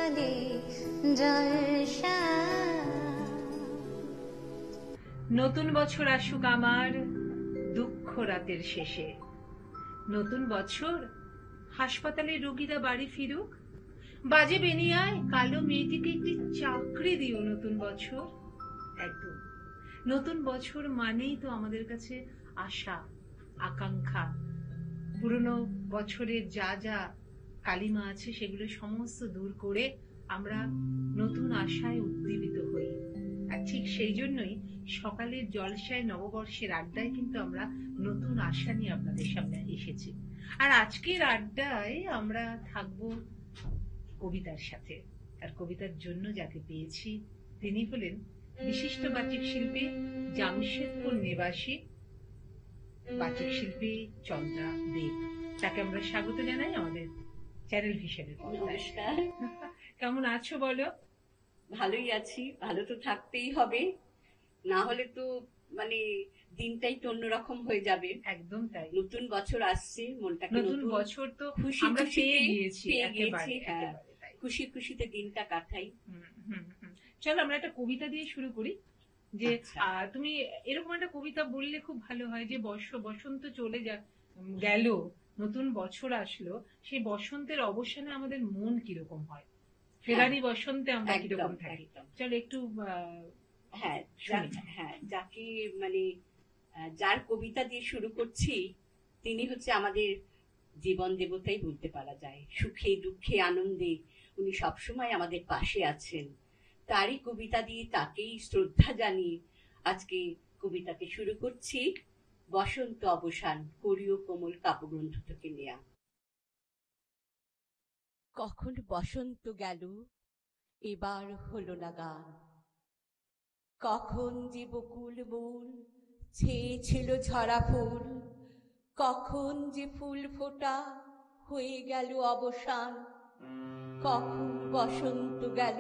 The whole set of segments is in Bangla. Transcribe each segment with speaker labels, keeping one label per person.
Speaker 1: বলে জলসা।
Speaker 2: নতুন বছর আসুক আমার দুঃখ রাতের শেষে, নতুন বছর হাসপাতালে রোগীরা বাড়ি ফিরুক, বাজে বেনিয়ায় কালো মেয়েটিকে একটি চাকরি দিও নতুন বছর। একদম, নতুন বছর মানেই তো আমাদের কাছে আশা, আকাঙ্ক্ষা। পুরনো বছরের যা যা কালিমা আছে সেগুলো সমস্ত দূর করে আমরা নতুন আশায় উদ্দীপিত হই। আর ঠিক সেই জন্যই সকালের জলসায় নববর্ষের আড্ডায় কিন্তু আমরা নতুন আশা নিয়ে আপনাদের সামনে এসেছি। আর আজকের আড্ডায় আমরা থাকবো কবিতার সাথে। আর কবিতার জন্য যাকে পেয়েছি তিনি হলেন বিশিষ্ট বাচিক শিল্পী, জামশেদপুর নিবাসী বাচিক শিল্পী চন্দ্রা দেব। তাকে আমরা স্বাগত জানাই আমাদের চ্যানেল ভিশনের পর্দায়।
Speaker 3: নমস্কার।
Speaker 2: কেমন আছো বলো?
Speaker 3: ভালোই আছি, ভালো তো থাকতেই হবে, না হলে তো মানে দিনটাই তো অন্যরকম হয়ে যাবে।
Speaker 2: একদম তাই,
Speaker 3: নতুন বছর আসছে, মনটাকে
Speaker 2: নতুন বছর তো
Speaker 3: খুশি
Speaker 2: আমরা পেয়ে
Speaker 3: খুশিতে
Speaker 2: গিয়েছি একেবারে।
Speaker 3: হ্যাঁ,
Speaker 2: একেবারে তাই।
Speaker 3: খুশি খুশিতে দিনটা কাটাই।
Speaker 2: চলো আমরা একটা কবিতা দিয়ে শুরু করি। যে
Speaker 3: আচ্ছা।
Speaker 2: তুমি এরকম একটা কবিতা বললে খুব ভালো হয়, যে বসন্ত চলে গেল, নতুন বছর আসলো, সেই বসন্তের অবসানে আমাদের মন কিরকম হয়, ফেরারি বসন্তে আমরা
Speaker 3: একদম,
Speaker 2: কিরকম থাকি।
Speaker 3: একদম।
Speaker 2: চলো একটু
Speaker 3: হ্যাঁ,
Speaker 2: শুনি।
Speaker 3: হ্যাঁ, যাকে মানে যার কবিতা দিয়ে শুরু করছি তিনি হচ্ছে আমাদের জীবন দেবতাই বলতে পারা যায়। সুখে দুঃখে আনন্দে উনি সবসময় আমাদের পাশে আছেন। তারই কবিতা দিয়ে তাকেই শ্রদ্ধা জানিয়ে আজকে কবিতাকে শুরু করছি। বসন্ত অবসান, করিও কোমল কাব্যগ্রন্থ থেকে নেয়া। কখন বসন্ত গেল, এবার হলো না গান। কখন যে বকুল মূল ছেয়েছিল ঝরা ফুল, কখন যে ফুল ফোটা হয়ে গেল অবসান। কখন বসন্ত গেল,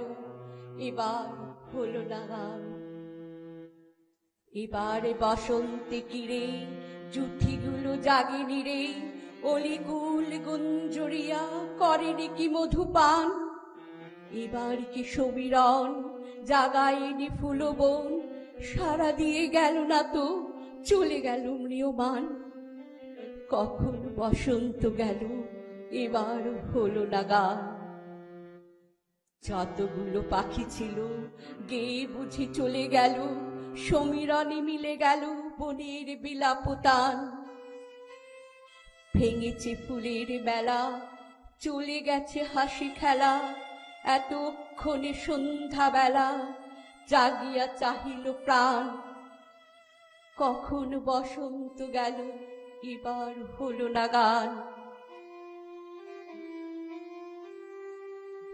Speaker 3: এবার হলো না গান। এবারে বসন্তে কিরে জুঠিগুলো জাগেনি রে, অলিকুল গুঞ্জরিয়া করেনি কি মধুপান। এবার কি সমীরণ জাগায়নি ফুলবন, সারা দিয়ে গেল না তো চলে গেল ম্রিয়মান। কখন বসন্ত গেল, এবার হলো না গান। যতগুলো পাখি ছিল গেয়ে বুঝি চলে গেল, সমীরণে মিলে গেল বনের বিলাপতান। ভেঙেছে ফুলের মেলা, চলে গেছে হাসি খেলা, এতক্ষণে সন্ধ্যা বেলা জাগিয়া চাহিল প্রাণ। কখন বসন্ত গেল, এবার হলো না গান।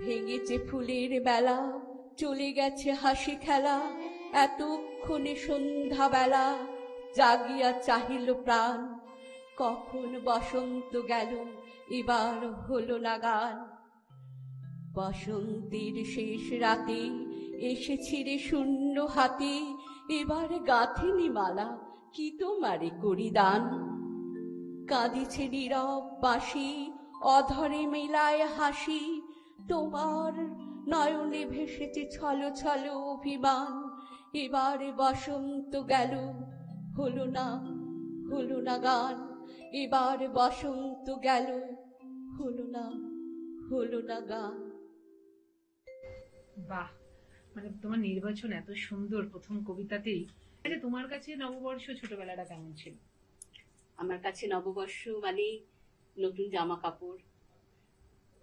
Speaker 3: ভেঙেছে ফুলের বেলা, চলে গেছে হাসি খেলা, এতক্ষণে সন্ধ্যা বেলা জাগিয়া চাহিল প্রাণ। কখন বসন্ত গেল, এবার হলো না গান। বসন্তের শেষ রাতে এসেছি রে শূন্য হাতে, এবার গাঁথেনি মালা কি তোমারে করি দান। কাঁদিছে নীরব বাঁশি, অধরে মেলায় হাসি, তোমার নয়নে ভেসেছে ছলো ছলো অভিমান। এবারে বসন্ত গেল, হলো না গান। এবার বসন্ত গেল, হলো না গান।
Speaker 2: বাহ, মানে তোমার নির্বাচন এত সুন্দর প্রথম কবিতাতেই। আচ্ছা, তোমার কাছে নববর্ষ ছোটবেলাটা কেমন ছিল?
Speaker 3: আমার কাছে নববর্ষ মানে নতুন জামা কাপড়,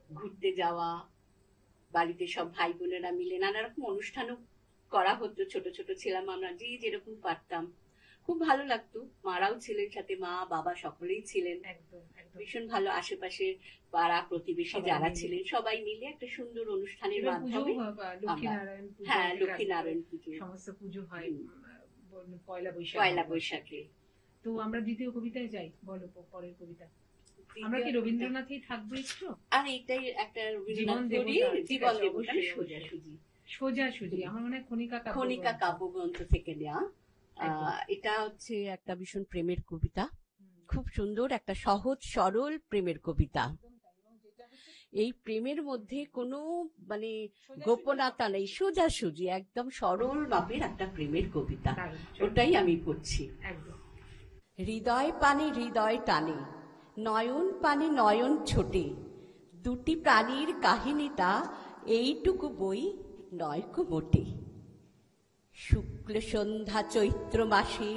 Speaker 3: ঘুরতে যাওয়া, বাড়িতে সব ভাই বোনেরা মিলে নানা রকম অনুষ্ঠানও করা হতো। ছোট ছোট ছিলাম আমরা, যে যেরকম পারতাম, খুব ভালো লাগতো। মারাও ছিলেন সাথে, মা বাবা সকলেই ছিলেন।
Speaker 2: একদম একদম
Speaker 3: ভীষণ ভালো। আশেপাশে পাড়া প্রতিবেশী যারা ছিলেন সবাই মিলে একটা সুন্দর অনুষ্ঠানের মাধ্যমে। হ্যাঁ, লক্ষ্মীনারায়ণ পুজো,
Speaker 2: সমস্ত পুজো হয় পয়লা
Speaker 3: পয়লা বৈশাখে।
Speaker 2: তো আমরা দ্বিতীয় কবিতায় যাই, বলো পরের কবিতা। আমরা কি রবীন্দ্রনাথই থাকবো একটু?
Speaker 3: আর এটাই একটা
Speaker 2: জীবন
Speaker 3: দেবতার
Speaker 2: সোজাসুজি আমার মনে হয়
Speaker 3: খনিকা কাব্যগ্রন্থ থেকে নেওয়া। এটা হচ্ছে একটা ভীষণ প্রেমের কবিতা, খুব সুন্দর একটা সহজ সরল প্রেমের কবিতা। এই প্রেমের মধ্যে কোনো মানে গোপনতা নেই, সোজাসুজি একদম সরল মাপের একটা প্রেমের কবিতা।
Speaker 2: দারুণ।
Speaker 3: ওটাই আমি পড়ছি।
Speaker 2: একদম।
Speaker 3: হৃদয় পানে হৃদয় টানে, নয়ন পানে নয়ন ছোটে, দুটি প্রাণীর কাহিনীটা এইটুকু বই নয়কো মোটে। শুক্ল সন্ধ্যা চৈত্র মাসে,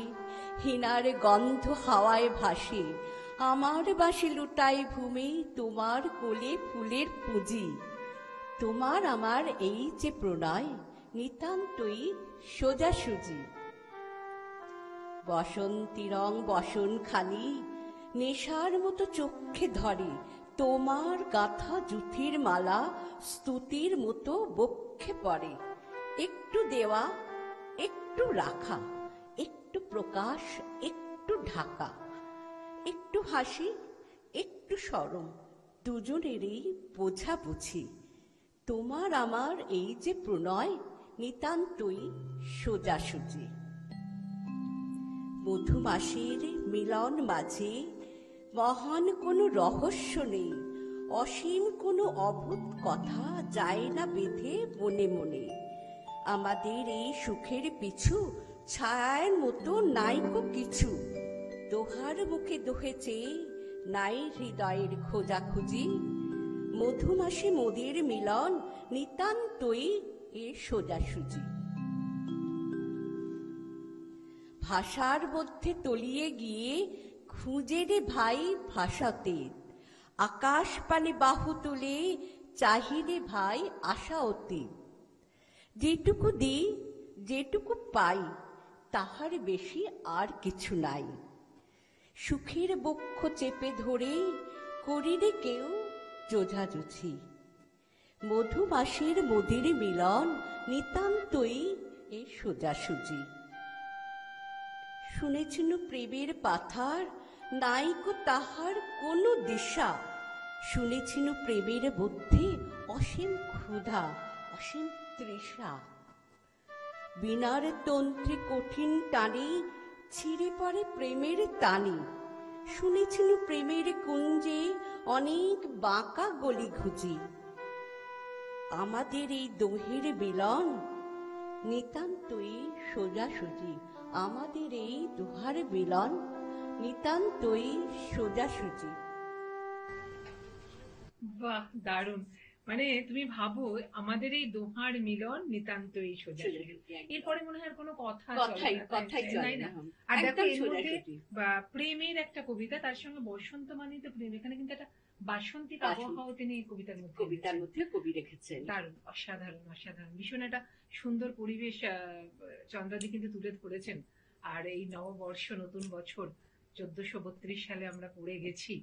Speaker 3: হিনার গন্ধ হাওয়ায় ভাসে, আমার বাসি লুটাই ভূমি, তোমার কোলে ফুলের পুঁজি। তোমার আমার এই যে প্রণয়, নিতান্তই সোজাসুজি। বসন্তী রং বসনখানি, নেশার মতো চোখে ধরে, তোমার গাঁথা জুথির মালা স্তুতির মতো বক্ষে পড়ে। একটু দেওয়া, একটু রাখা, একটু প্রকাশ, একটু ঢাকা, একটু হাসি, একটু শরম, দুজনেরই বোঝাবুঝি। তোমার আমার এই যে প্রণয়, নিতান্তই সোজাসুজি। মধুমাসের মিলন মাঝে মহান কোনো রহস্য নেই, অসীম কোনো অভূত কথা যায় না বেঁধে মনে মনে। আমাদের এই সুখের পিছু ছায়ার মতো নাইকো কিছু, দোহার মুখে দোহেছে নাই হৃদয়ের খোঁজাখুঁজি। মধুমাসে মোদের মিলন, নিতান্তই এ সোজাসুজি। ভাষার মধ্যে তলিয়ে গিয়ে খুঁজে রে ভাই ভাষাতে, আকাশ পানে বাহু তুলে চাহিরে ভাই আশা অতীত। যেটুকু দিই, যেটুকু পাই, তাহার বেশি আর কিছু নাই। সুখের বক্ষ চেপে ধরে করিরে কেউ যোঝাযুঝি। মধুমাসের মোদের মিলন, নিতান্তই এ সোজাসুজি। শুনেছিনু প্রেমের পাথার, নাইকো তাহার কোনো দিশা। শুনেছিনু প্রেমের মধ্যে অসীম ক্ষুধা, অসীম তৃষা। বিনার তন্ত্রে কঠিন টানে ছিঁড়ে পড়ে প্রেমের টানে। শুনেছিনু প্রেমের কুঞ্জে অনেক বাঁকা গলি ঘুচি। আমাদের এই দোহের মিলন, নিতান্তই সোজাসুজি। আমাদের এই দোহার মিলন, নিতান্তই সোজাসুজি।
Speaker 2: বাহ, দারুণ। মানে তুমি ভাবো, আমাদের এই দোহার মিলন নিতান্তই সোজাসুজি। এরপরে মনে হয় আর কোনো কথা
Speaker 3: কথাই চলে না।
Speaker 2: আর দেখো
Speaker 3: একদম
Speaker 2: এর মধ্যে
Speaker 3: সোজাসুজি।
Speaker 2: প্রেমের একটা কবিতা, তার সঙ্গে বসন্ত মানে তো প্রেম, এখানে কিন্তু একটা বাসন্তিক আবহাওয়া তিনি এই কবিতার মধ্যে
Speaker 3: কবি রেখেছেন।
Speaker 2: দারুণ, অসাধারণ, অসাধারণ, ভীষণ একটা সুন্দর পরিবেশ চন্দ্রাদি কিন্তু তুলে ধরেছেন। আর এই নববর্ষ, নতুন বছর 1432 সালে আমরা পড়ে গেছি,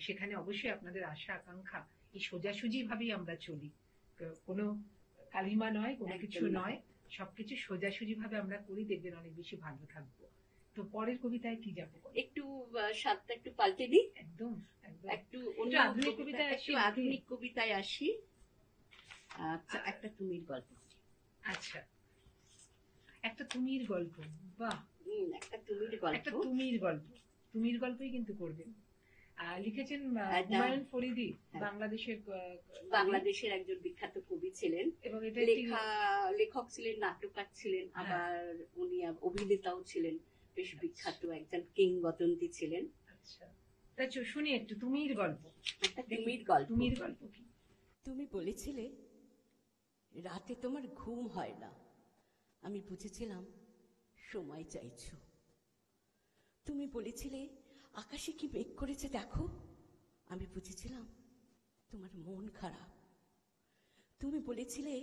Speaker 2: সেখানে অবশ্যই আপনাদের আশা আকাঙ্ক্ষা এই সোজাসুজি ভাবেই আমরা চলি, কোনো কালিমা নয়, কোনো কিছু নয়, সবকিছু সোজাসুজি ভাবে আমরা করি, দেখবেন অনেক বেশি ভালো থাকবো। তো পরের কবিতায় কি যাবো?
Speaker 3: একটু স্বাদটা একটু পাল্টে দিই।
Speaker 2: একদম একদম,
Speaker 3: একটু
Speaker 2: আধুনিক কবিতায় আসি।
Speaker 3: আধুনিক কবিতায় আসি। আচ্ছা, একটা তুমির গল্প।
Speaker 2: আচ্ছা, একটা তুমির গল্প। বাহ,
Speaker 3: একটা তুমির গল্প।
Speaker 2: একটা তুমির গল্প, তুমির গল্পই কিন্তু করবেন। লিখেছেন হুমায়ুন ফরিদি,
Speaker 3: বাংলাদেশের একজন বিখ্যাত কবি ছিলেন, এবং এটা লেখক ছিলেন, নাট্যকার ছিলেন, আবার উনি অভিনেতাও ছিলেন, বেশ বিখ্যাত একজন কিংবদন্তি ছিলেন।
Speaker 2: আচ্ছা, তাই শুনি একটু তুমির গল্প।
Speaker 3: একটা তুমির গল্প।
Speaker 2: তুমির গল্প কি?
Speaker 3: তুমি বলেছিলে রাতে তোমার ঘুম হয় না, আমি বুঝেছিলাম সময় চাইছো। তুমি বলেছিলে আকাশে কি মেঘ করেছে দেখো, আমি বুঝেছিলাম তোমার মন খারাপ। তুমি বলেছিলে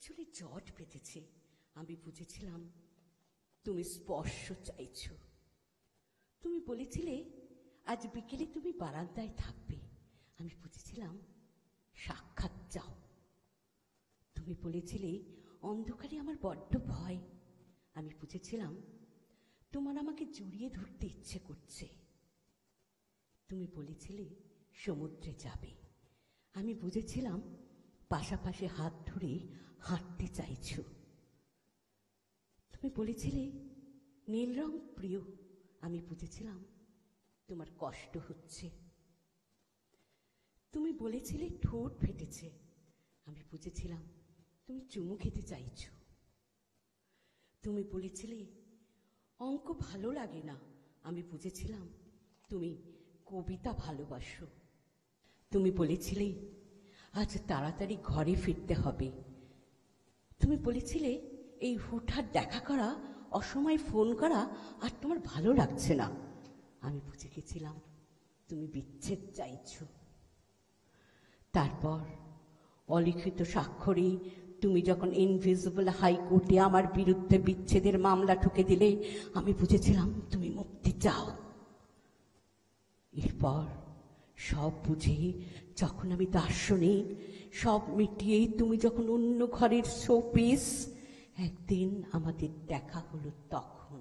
Speaker 3: চুলে জট বেঁধেছে, আমি বুঝেছিলাম তুমি স্পর্শ চাইছো। তুমি বলেছিলে আজ বিকেলে তুমি বারান্দায় থাকবে, আমি বুঝেছিলাম সাক্ষাৎ চাও। তুমি বলেছিলে অন্ধকারে আমার বড্ড ভয়, আমি বুঝেছিলাম তোমার আমাকে জড়িয়ে ধরতে ইচ্ছে করছে। তুমি বলেছিলে সমুদ্রে যাবে, আমি বুঝেছিলাম পাশাপাশি হাত ধরে হাঁটতে চাইছো। তুমি বলেছিলে নীল রং প্রিয়, আমি বুঝেছিলাম তোমার কষ্ট হচ্ছে। তুমি বলেছিলে ঠোঁট ফেটেছে, আমি বুঝেছিলাম তুমি চুমু খেতে চাইছো। তুমি বলেছিলে অঙ্ক ভালো লাগে না, আমি বুঝেছিলাম তুমি কবিতা ভালোবাসো। তুমি বলেছিলে আজ তাড়াতাড়ি ঘরে ফিরতে হবে। তুমি বলেছিলে এই হুটহাট দেখা করা, অসময়ে ফোন করা আর তোমার ভালো লাগছে না, আমি বুঝে গেছিলাম তুমি বিচ্ছেদ চাইছো। তারপর অলিখিত স্বাক্ষরে তুমি যখন ইনভিজিবল হাইকোর্টে আমার বিরুদ্ধে বিচ্ছেদের মামলা ঠুকে দিলে, আমি বুঝেছিলাম তুমি মুক্তি চাও। এরপর সব বুঝে যখন আমি দার্শনিক, সব মিটিয়েই তুমি যখন অন্য ঘরের শোপিস, একদিন আমাদের দেখা হলো। তখন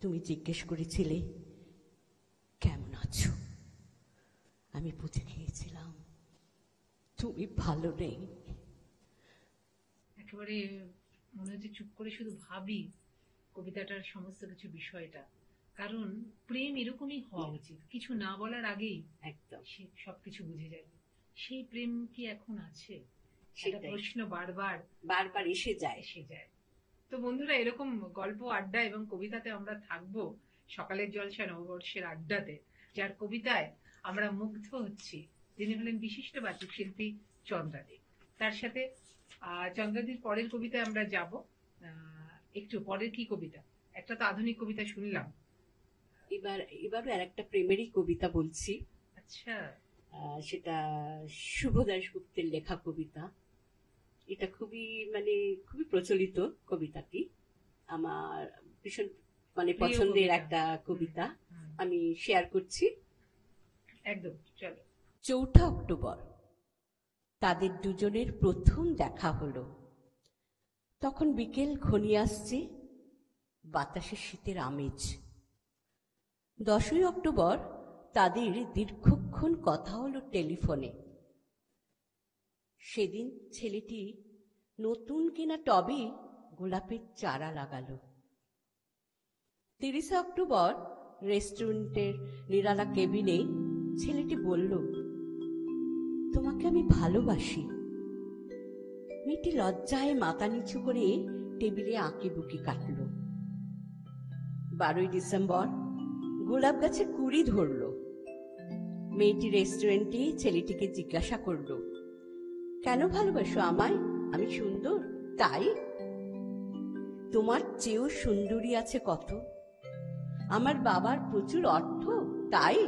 Speaker 3: তুমি জিজ্ঞেস করেছিলে কেমন আছো, আমি বুঝে গিয়েছিলাম তুমি ভালো নেই।
Speaker 2: একেবারে মনে হচ্ছে চুপ করে শুধু ভাবি কবিতাটার সমস্ত কিছু বিষয়টা, কারণ প্রেম এরকমই হওয়া উচিত, কিছু না বলার আগেই
Speaker 3: একদম
Speaker 2: সে সবকিছু বুঝে যাবে। সেই প্রেম কি এখন আছে? সেটা
Speaker 3: সেটাই।
Speaker 2: প্রশ্ন বারবার
Speaker 3: বারবার এসে যায়।
Speaker 2: এসে যায়। তো বন্ধুরা, এরকম গল্প, আড্ডা এবং কবিতাতে আমরা থাকবো সকালের জলসা নববর্ষের আড্ডাতে, যার কবিতায় আমরা মুগ্ধ হচ্ছি। যিনি হলেন বিশিষ্ট বাচিক শিল্পী চন্দ্রাদি। তার সাথে চন্দ্রাদির পরের কবিতায় আমরা যাব। একটু পরের কি কবিতা? একটা তো আধুনিক কবিতা শুনলাম,
Speaker 3: এবারও আর একটা প্রেমেরই কবিতা বলছি।
Speaker 2: আচ্ছা,
Speaker 3: সেটা শুভ দাশগুপ্তের লেখা কবিতা। এটা খুবই প্রচলিত কবিতাটি, আমার ভীষণ
Speaker 2: প্রিয়
Speaker 3: পছন্দের
Speaker 2: কবিতা।
Speaker 3: একটা কবিতা।
Speaker 2: হুম,
Speaker 3: আমি শেয়ার করছি।
Speaker 2: একদম, চলো।
Speaker 3: 4 অক্টোবর তাদের দুজনের প্রথম দেখা হলো। তখন বিকেল ঘনিয়ে আসছে, বাতাসে শীতের আমেজ। 10 অক্টোবর তাদের দীর্ঘক্ষণ কথা হলো টেলিফোনে। সেদিন ছেলেটি নতুন কেনা টবে গোলাপের চারা লাগালো। 30 অক্টোবর রেস্টুরেন্টের নিরালা কেবিনে ছেলেটি বলল, তোমাকে আমি ভালোবাসি। মেয়েটি লজ্জায় মাথা নিচু করে টেবিলে আঁকি বুকি কাটল। 12 ডিসেম্বর গোলাপ গাছে কুড়ি ধরল। মেয়েটি রেস্টুরেন্টে ছেলেটিকে জিজ্ঞাসা করল, কেন ভালোবাসো আমায়? আমি সুন্দর তাই? তোমার চেয়েও সুন্দরী আছে কত? আমার বাবার প্রচুর অর্থ তাই?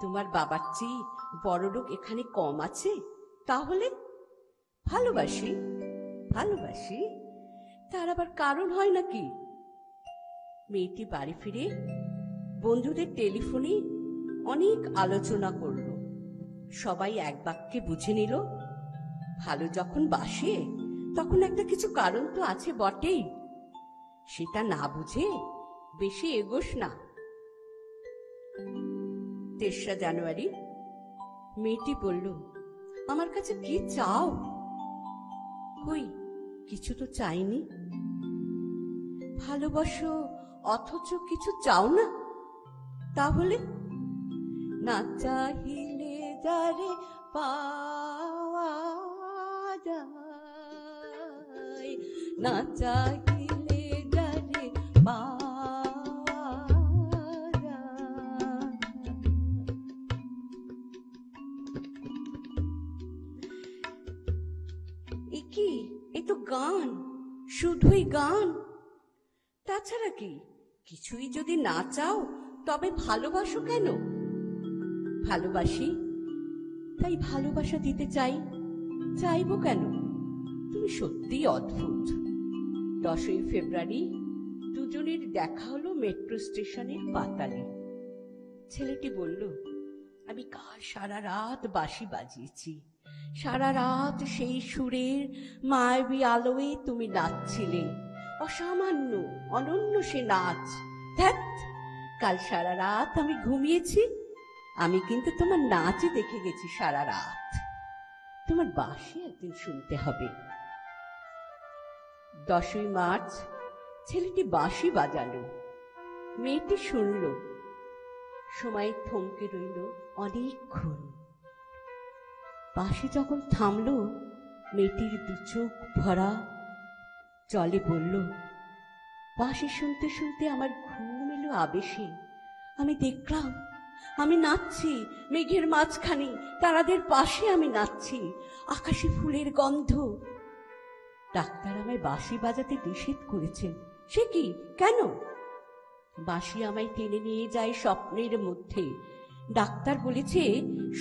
Speaker 3: তোমার বাবার চেয়ে বড়লোক এখানে কম আছে? তাহলে ভালোবাসি ভালোবাসি, তার আবার কারণ হয় নাকি? মেয়েটি বাড়ি ফিরে বন্ধুদের টেলিফোনে অনেক আলোচনা করল। সবাই এক বাক্যে বুঝে নিল, ভালো যখন বাসে তখন একটা কিছু কারণ তো আছে বটেই, সেটা না বুঝে বেশি এগোস না। 3 জানুয়ারি মেয়েটি বলল, আমার কাছে কি চাও? কই কিছু তো চাইনি। ভালোবাসো অথচ কিছু চাও না? তাহলে না চাহিলে যারে পাওয়া যায়, না চাহিলে যারে পাওয়া যায়। কি এ তো গান, শুধুই গান। তাছাড়া কি কিছুই যদি না চাও তবে ভালোবাসো কেন? ভালোবাসি তাই ভালোবাসা দিতে চাই, চাইবো কেন? তুমি সত্যিই অদ্ভুত। 10 ফেব্রুয়ারি দুজনের দেখা হলো মেট্রো স্টেশনের পাতালে। ছেলেটি বলল, আমি কাল সারা রাত বাঁশি বাজিয়েছি। সারা রাত সেই সুরের মায়াবী আলোয় তুমি নাচছিলে। অসামান্য অনন্য সে নাচ। ধ্যাৎ, কাল সারা রাত আমি ঘুমিয়েছি, আমি কিন্তু তোমার নাচই দেখে গেছি সারা রাত। তোমার বাঁশি একদিন শুনতে হবে। 10 মার্চ ছেলেটি বাঁশি বাজালো, মেয়েটি শুনল। সময় থমকে রইল অনেকক্ষণ। পাশে যখন থামলো, মেয়েটির দু চোখ ভরা জলে বলল, পাশে শুনতে শুনতে আমার ঘুম এলো আবেশে। আমি দেখলাম আমি নাচছি মেঘের মাঝখানে, তারাদের পাশে আমি নাচছি, আকাশে ফুলের গন্ধ। ডাক্তার আমায় বাঁশি বাজাতে নিষেধ করেছেন। সে কি, কেন? বাঁশি আমায় টেনে নিয়ে যায় স্বপ্নের মধ্যে। ডাক্তার বলেছে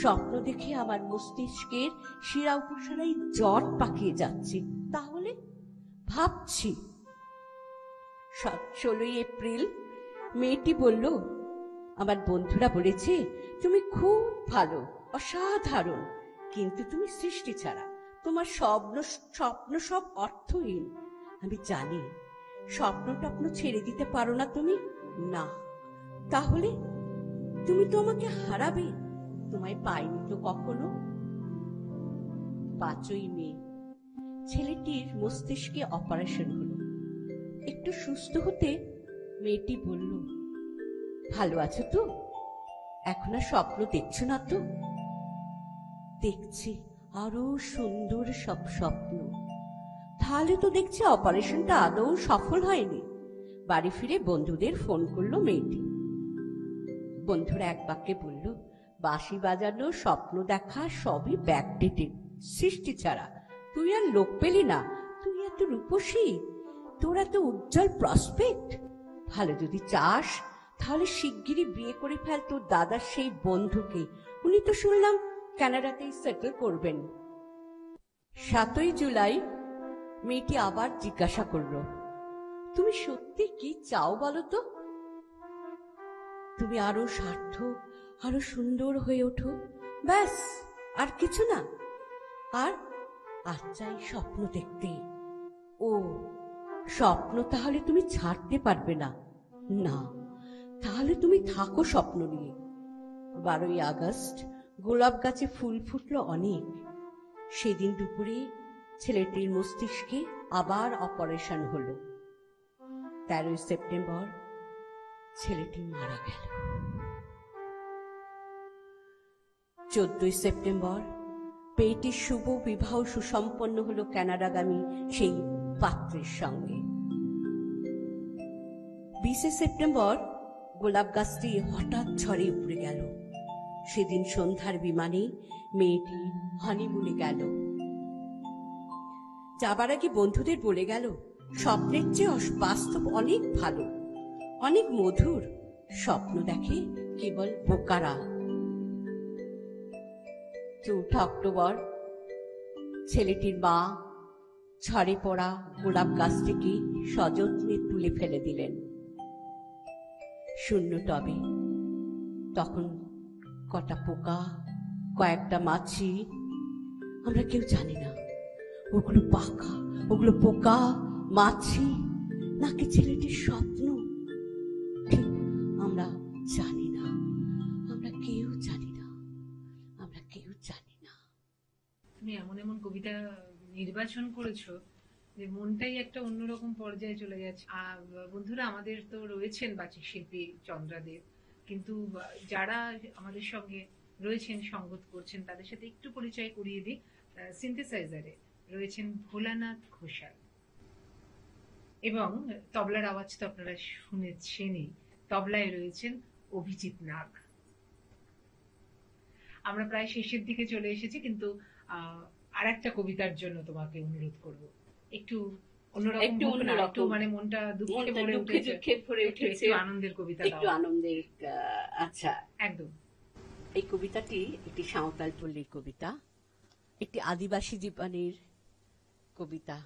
Speaker 3: স্বপ্ন দেখে আমার মস্তিষ্কের শিরা উপশিরায় জট পাকিয়ে যাচ্ছে। তাহলে ভাবছি 16 এপ্রিল মেয়েটি বলল, আমার বন্ধুরা বলেছে তুমি খুব ভালো, অসাধারণ, কিন্তু তুমি সৃষ্টি ছাড়া, তোমার স্বপ্ন সব অর্থহীন। আমি জানি স্বপ্ন টপ্ন ছেড়ে দিতে পারো না তুমি। না, তাহলে তুমি তো আমাকে হারাবে। তোমায় পাইনি তো কখনো। 5ই মে ছেলেটির মস্তিষ্কে অপারেশন হলো। একটু সুস্থ হতে মেয়েটি বলল, ভালো আছো তো? এখন আর স্বপ্ন দেখছো না তো? দেখছি আরো সুন্দর সব স্বপ্ন। তাহলে তো দেখছি অপারেশনটা আদৌ সফল হয়নি। বাড়ি ফিরে বন্ধুদের ফোন করলো মেয়েটি। বন্ধুরা এক বাক্যে বলল, বাঁশি বাজানো, স্বপ্ন দেখা সবই ব্যাকডেটেড, সৃষ্টি ছাড়া। তুই আর লোক পেলি না, তুই এত রূপসী, তোর এত উজ্জ্বল প্রসপেক্ট। ভালো যদি চাস তাহলে শিগগিরই বিয়ে করে ফেল তোর দাদার সেই বন্ধুকে। উনি তো শুনলাম কানাডাতেই সেটেল করবেন। 7ই জুলাই মেয়েটি আবার জিজ্ঞাসা করল, তুমি সত্যি কি চাও বলো তো? তুমি আরো সার্থক, আরো সুন্দর হয়ে ওঠো, ব্যাস, আর কিছু না। আর চাই স্বপ্ন দেখতে। ও, স্বপ্ন তাহলে তুমি ছাড়তে পারবে না? না, তাহলে তুমি থাকো স্বপ্ন নিয়ে। 12ই আগস্ট গোলাপ গাছে ফুল ফুটলো অনেক। সেদিন দুপুরে ছেলেটির মস্তিষ্কে আবার অপারেশন হলো। 13ই সেপ্টেম্বর ছেলেটি মারা গেল। 14ই সেপ্টেম্বর মেয়েটির শুভ বিবাহ সুসম্পন্ন হলো কানাডাগামী সেই পাত্রের সঙ্গে। 20শে সেপ্টেম্বর গোলাপ গাছটি হঠাৎ ঝড়ে উপড়ে গেল। সেদিন সন্ধ্যার বিমানে মেয়েটি হানিমুনে গেল। যাবার আগে বন্ধুদের বলে গেল, স্বপ্নের চেয়ে বাস্তব অনেক ভালো, অনেক মধুর। স্বপ্ন দেখে কেবল বোকারা। 4 অক্টোবর ছেলেটির মা ঝড়ে পড়া গোলাপ গাছটিকে সযত্নে তুলে ফেলে দিলেন শূন্য টবে। তখন কটা পোকা, কয়েকটা মাছি, আমরা কেউ জানি না ওগুলো পাখা, ওগুলো পোকা, মাছি নাকি ছেলেটির স্বপ্ন, ঠিক আমরা জানি না। আমরা কেউ জানি না, আমরা কেউ জানি না।
Speaker 2: তুমি এমন এমন কবিতা নির্বাচন করেছো যে মনটাই একটা অন্যরকম পর্যায়ে চলে যাচ্ছে। আর বন্ধুরা, আমাদের তো রয়েছেন বাচিক শিল্পী চন্দ্রাদেব, কিন্তু যারা আমাদের সঙ্গে রয়েছেন, সঙ্গত করছেন, তাদের সাথে একটু পরিচয় করিয়ে দিই। সিনথেসাইজারে রয়েছেন ভোলানাথ ঘোষাল, এবং তবলার আওয়াজ তো আপনারা শুনেছেনই, তবলায় রয়েছেন অভিজিৎ নাগ। আমরা প্রায় শেষের দিকে চলে এসেছি, কিন্তু আর একটা কবিতার জন্য তোমাকে অনুরোধ করব, একটু অন্যরকম, মানে মনটা দুঃখে ভরে উঠেছে, একটু আনন্দের কবিতা,
Speaker 3: একটু আনন্দের। আচ্ছা,
Speaker 2: একদম।
Speaker 3: এই কবিতাটি একটি সাঁওতাল পল্লীর কবিতা, একটি আদিবাসী জীবনের কবিতা।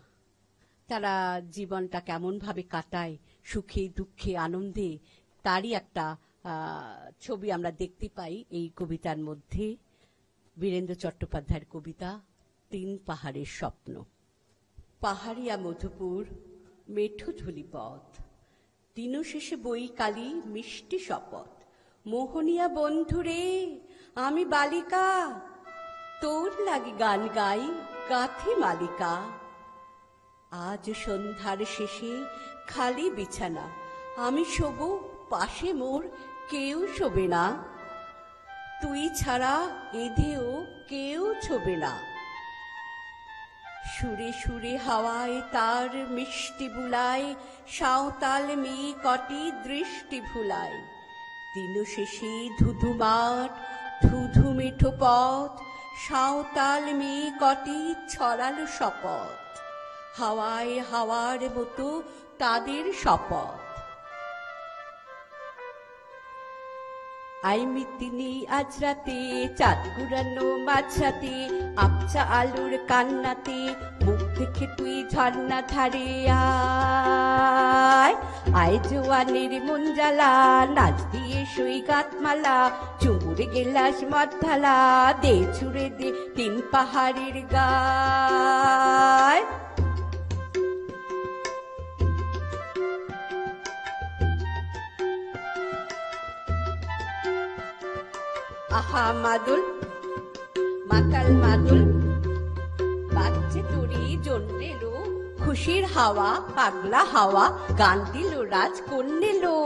Speaker 3: তারা জীবনটা কেমন ভাবে কাটায়, সুখে দুঃখে আনন্দে, তারই একটা ছবি আমরা দেখতে পাই এই কবিতার মধ্যে। বীরেন্দ্র চট্টোপাধ্যায়ের কবিতা 3 পাহাড়ের স্বপ্ন। পাহাড়িয়া মধুপুর মেঠো ধুলি পথ, দিনও শেষে বই কালি মিষ্টি শপথ। মোহনিয়া বন্ধুরে আমি বালিকা, তোর লাগি গান গাই গাথি মালিকা। আজ সন্ধ্যার শেষে খালি বিছানা, আমি শোবো পাশে মোর কেউ শোবে না, তুই ছাড়া এধেও কেউ ছোবে না। সুরে সুরে হাওয়ায় তার মিষ্টি বুলায়, সাঁওতাল মেয়ে কটি দৃষ্টি ভুলায়। দিন শেষে ধুধু মাঠ, ধুধু মেঠো পথ, সাঁওতাল মেয়ে কটি ছড়ালো শপথ। হাওয়ায় হাওয়ার মতো তাদের শপথ। আইমিতিনি আজ রাতে, চাঁদ কুড়ানো মাঝরাতে, আবছা আলোর কান্নাতে, মুখ দেখে তুই ঝর্ণা ধারে আয়। আয় জোয়ানের মন জ্বালা, নাচ দিয়ে সৈগাত মালা, চুমুরে গেলাস মদ ঢালা, দে ছুড়ে দে 3 পাহাড়ের গায়। আহা মাদুল, মাতাল মাদুল, বাচ্চে তোরি জন্মেলো, খুশির হাওয়া পাগলা হাওয়া, গান দিল রাজ কন্যেলো।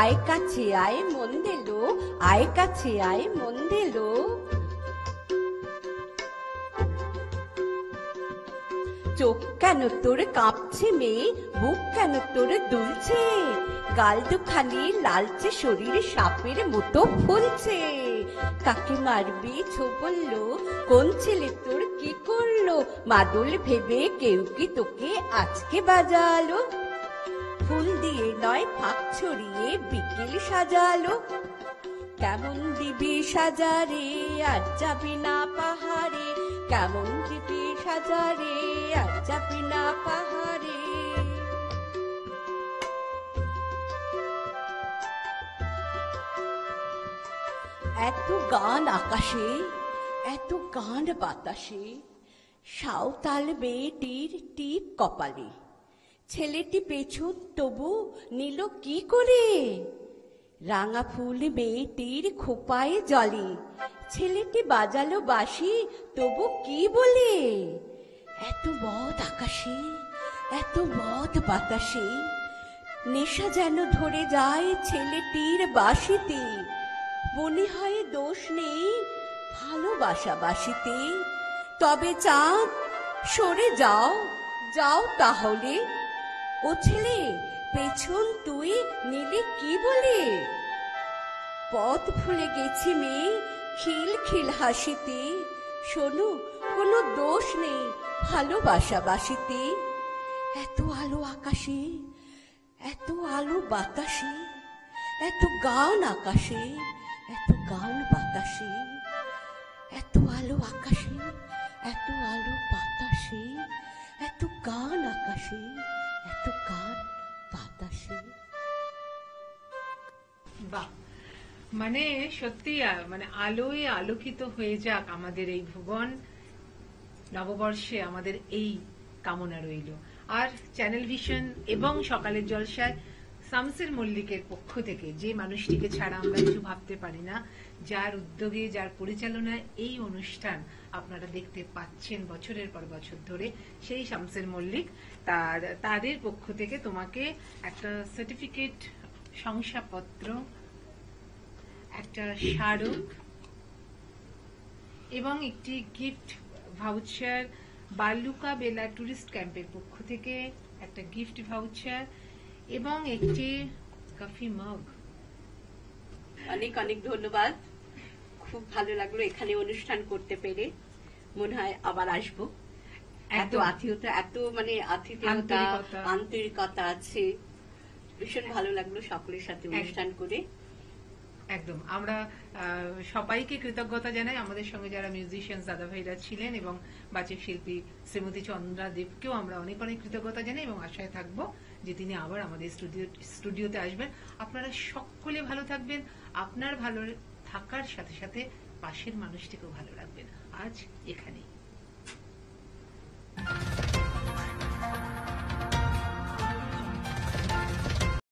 Speaker 3: আয় কাছে আয় মন দিলো, আয় কাছে আয় মন দিলো। চোখ কেন তোর কাঁপছে মেয়ে, বুক কেন তোর দুলছে, গাল দুখানি লালচে, শরীর সাপের মতো ফুলছে। কাকে মারবি ছো বললো, কোন ছেলে তোর কি করলো, মাদুল ভেবে কেউ কি তোকে আজকে বাজালো। ফুল দিয়ে নয় ফাঁক ছড়িয়ে বিকেল সাজালো। কেমন দিবি সাজারে আর যাবি না পাহাড়ে, কেমন দিবি সাজারে আর যাবি না পাহাড়ে। এত গান আকাশে, এত গান বাতাসে, সাঁওতাল মেয়েটির টিপ কপালে। ছেলেটি পেছন তবু নিল কি করে, রাঙা ফুল মেয়েটির খোপায় জলে। ছেলেটি বাজালো বাঁশি তবু কি বলে, এত মদ আকাশে, এত মদ বাতাসে, নেশা যেন ধরে যায় ছেলেটির বাঁশিতে। মনে হয় দোষ নেই ভালোবাসা বাসিতে। তবে চাঁদ সরে যাও, যাও তাহলে। ও ছেলে পেছন তুই নিলি কি বলে, পথ ভুলে গেছি মেয়ে খিল খিল হাসিতে। শোনো কোনো দোষ নেই ভালোবাসা বাসিতে। এত আলো আকাশে, এত আলো বাতাসে, এত গান আকাশে, এত গান বাতাসে, এত আলো আকাশে, এত আলো বাতাসে, এত গান আকাশে, এত গান বাতাসে।
Speaker 2: বাহ, মানে সত্যি মানে আলোয় আলোকিত হয়ে যাক আমাদের এই ভুবন, নববর্ষে আমাদের এই কামনা রইল। আর চ্যানেল ভিশন এবং সকালের জলসায় শামসের মল্লিকের পক্ষ থেকে, যে মানুষটিকে ছাড়া আমরা কিছু ভাবতে পারি না, যার উদ্যোগে যার পরিচালনায় এই অনুষ্ঠান আপনারা দেখতে পাচ্ছেন বছরের পর বছর ধরে, সেই শামসের মল্লিক তাদের পক্ষ থেকে তোমাকে একটা সার্টিফিকেট, শংসাপত্র, একটা স্মারক এবং একটি গিফট ভাউচার, বালুকা বেলা টুরিস্ট ক্যাম্পের পক্ষ থেকে একটা গিফট ভাউচার এবং একটি কফি মগ।
Speaker 3: অনেক অনেক ধন্যবাদ, খুব ভালো লাগলো এখানে অনুষ্ঠান করতে পেরে। মনে হয় আবার আসবো। এত আতিথ্যতা, এত মানে আতিথ্যতা, আন্তরিকতা আছে, ভীষণ ভালো লাগলো সকলের সাথে অনুষ্ঠান করে।
Speaker 2: একদম, আমরা সবাইকে কৃতজ্ঞতা জানাই। আমাদের সঙ্গে যারা মিউজিশিয়ান দাদা ভাইরা ছিলেন এবং বাচিক শিল্পী শ্রীমতী চন্দ্রা দেবকেও আমরা অনেক অনেক কৃতজ্ঞতা জানাই এবং আশায় থাকবো যে তিনি আবার আমাদের স্টুডিওতে আসবেন। আপনারা সকলে ভালো থাকবেন, আপনার ভালো থাকার সাথে সাথে পাশের মানুষটিকেও ভালো রাখবেন। আজ এখানেই।